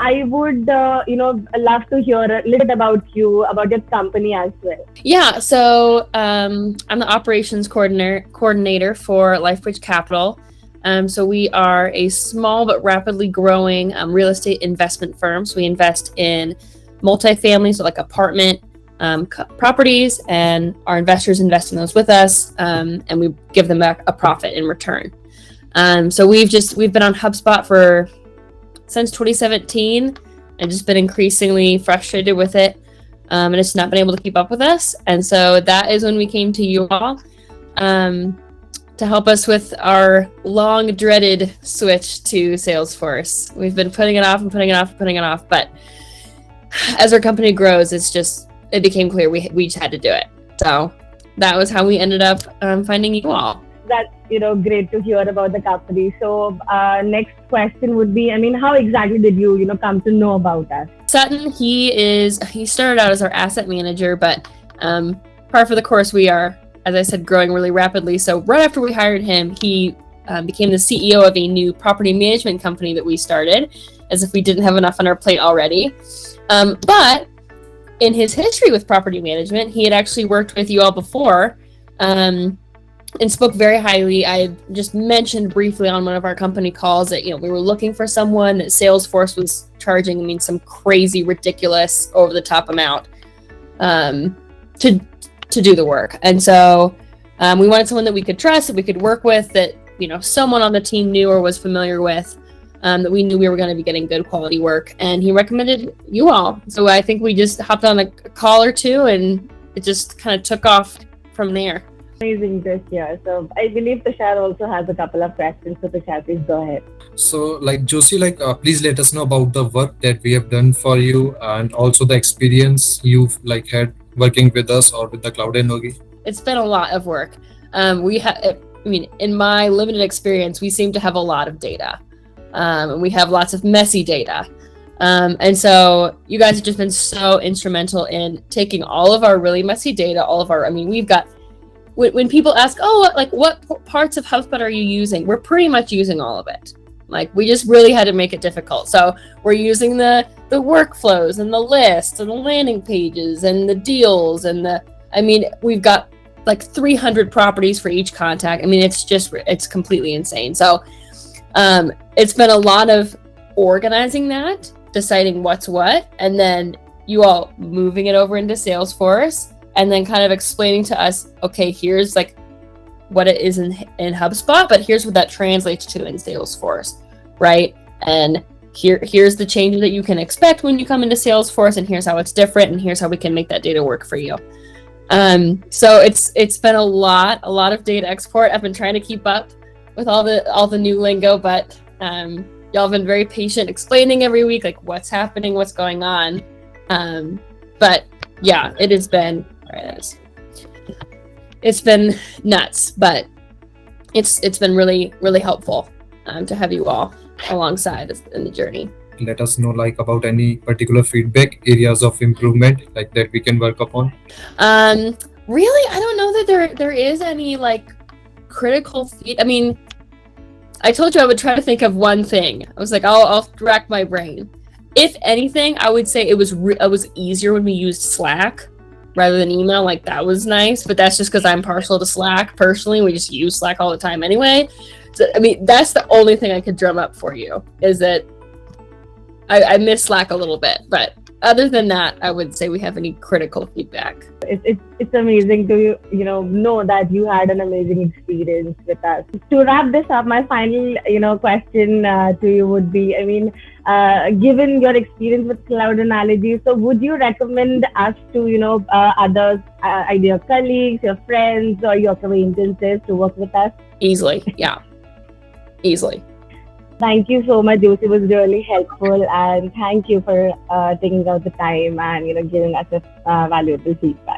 I would, love to hear a little bit about you, about your company as well. Yeah, so I'm the operations coordinator for Lifebridge Capital. So we are a small but rapidly growing real estate investment firm. So we invest in multifamily, so like apartment properties, and our investors invest in those with us, and we give them back a profit in return. So we've been on HubSpot since 2017 and just been increasingly frustrated with it. And it's not been able to keep up with us. And so that is when we came to you all to help us with our long dreaded switch to Salesforce. We've been putting it off, but as our company grows, it became clear we just had to do it. So that was how we ended up finding you all. That's, great to hear about the company. So next question would be, how exactly did you, come to know about us? Sutton, he started out as our asset manager, but par for the course, we are, as I said, growing really rapidly. So right after we hired him, he became the CEO of a new property management company that we started, as if we didn't have enough on our plate already. But in his history with property management, he had actually worked with you all before, and spoke very highly. I just mentioned briefly on one of our company calls that, we were looking for someone that Salesforce was charging, some crazy, ridiculous, over the top amount to do the work. And so we wanted someone that we could trust, that we could work with, that, someone on the team knew or was familiar with, that we knew we were going to be getting good quality work. And he recommended you all. So I think we just hopped on a call or two, and it just kind of took off from there. Amazing this year. So I believe Tushar also has a couple of questions. So Tushar, please go ahead. So Josie, please let us know about the work that we have done for you, and also the experience you've had working with us or with the Cloud & Nogi. It's been a lot of work. In my limited experience, we seem to have a lot of data. And we have lots of messy data. And so you guys have just been so instrumental in taking all of our really messy data, we've got, when people ask, what parts of HubSpot are you using? We're pretty much using all of it. We just really had to make it difficult. So we're using the workflows and the lists and the landing pages and the deals and we've got 300 properties for each contact. It's completely insane. So it's been a lot of organizing that, deciding what's what, and then you all moving it over into Salesforce, and then kind of explaining to us, okay, here's what it is in HubSpot, but here's what that translates to in Salesforce, right? And here's the changes that you can expect when you come into Salesforce, and here's how it's different, and here's how we can make that data work for you. So it's been a lot of data export. I've been trying to keep up with all the new lingo, but y'all have been very patient explaining every week what's happening, what's going on. But yeah, it has been. It's been nuts, but it's been really, really helpful to have you all alongside in the journey. Let us know about any particular feedback areas of improvement that we can work upon. Really, I don't know that there is any critical I told you I would try to think of one thing. I was I'll rack my brain. If anything, I would say it was easier when we used Slack rather than email. That was nice, but that's just because I'm partial to Slack personally. We just use Slack all the time anyway. So, that's the only thing I could drum up for you, is that I miss Slack a little bit, but other than that, I wouldn't say we have any critical feedback. It's amazing to know that you had an amazing experience with us. To wrap this up, my final question to you would be, given your experience with cloud analogy, so would you recommend us to others, either your colleagues, your friends, or your acquaintances to work with us? Easily, yeah, easily. Thank you so much, Josie. It was really helpful, and thank you for taking out the time and giving us a valuable feedback.